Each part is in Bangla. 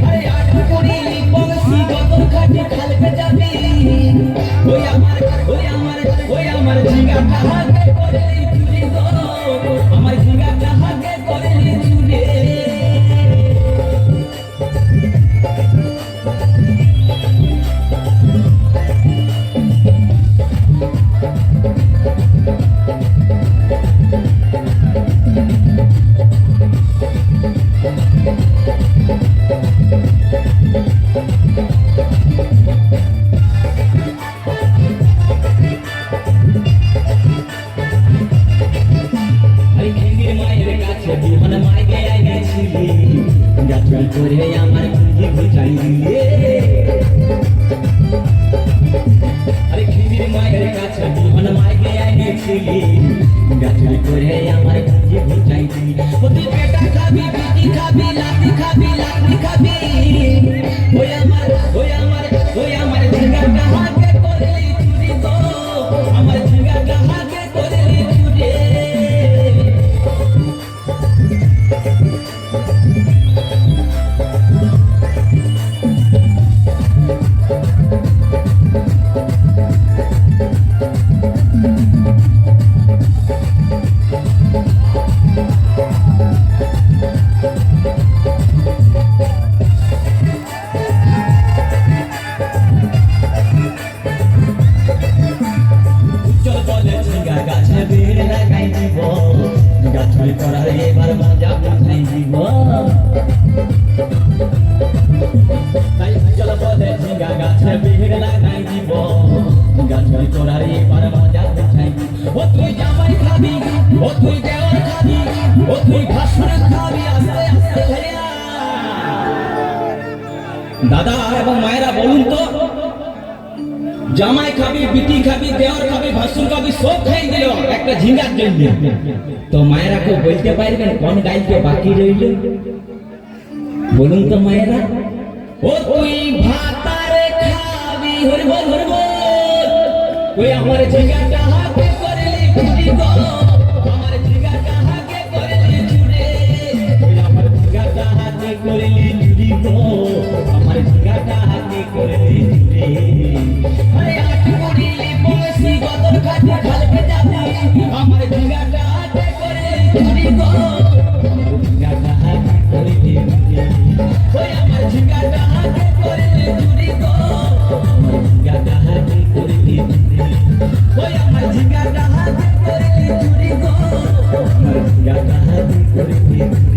আরে আট করি বংশী কত খাটি খালকে যাবি ওই আমার ওই আমার ওই আমার ঝিঙ্গাটা হাতে করলি চুরি গো আমার ঝিঙ্গাটা হাতে করলি চুরি করে আমার খুঁজে বুঝাই দিলে আরে খিদির মায়ের কাছে বিমান মাইকে আইছিলি গাছুরি করে আমার খুঁজে বুঝাই দিলি ও তুই পেটা খাবি বিটি খাবি লাঠি খাবি ওই আমার ঝিঙ্গাটা হাতে করলি চুরি গো আমার ঝিঙ্গাটা হাতে করলি চুরি গাছুরি করার এবার মজা বুঝাই দিব তাই চল বলে ঝিঙ্গা গাছে ভিড় লাগাই দিব গাছুরি করার এবার মজা বুঝাই দিব ও তুই জামাই খাবি ও তুই দেওয়ার খাবি ও তুই ভাষণ খাবি আস্তে আস্তে ভাইয়া দাদা এবং মায়েরা বলুন তো জামাই খাবি বিটি খাবি দেওয়ার খাবি ভাসুর খাবি সব খাই দিল একটা ঝিঙ্গার জন্য তো মায়েরা কেউ বলতে পারবেন কোন গাইতে বাকি রইল বলুন তো মায়েরা ও তুই ভাতারে খাবি হরি বল ওই আমার ঝিঙ্গাটা হাতে করলি চুরি গো আমার ঝিঙ্গাটা হাতে করলি চুরি ওই আমার ঝিঙ্গাটা হাতে করলি চুরি গো আমার ঝিঙ্গাটা হাতে করলি চুরি আরে আট করিলি বংশী কত খাটি খালকে যাবি আমার ঝিঙ্গাটা হাতে করলি চুরি গো আমার ঝিঙ্গাটা হাতে করলি চুরি ওই আমার ঝিঙ্গাটা হাতে করলি চুরি গো আমার ঝিঙ্গাটা হাতে করলি চুরি ওই আমার ঝিঙ্গাটা হাতে করলি চুরি গো আমার ঝিঙ্গাটা হাতে করলি চুরি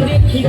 দেখি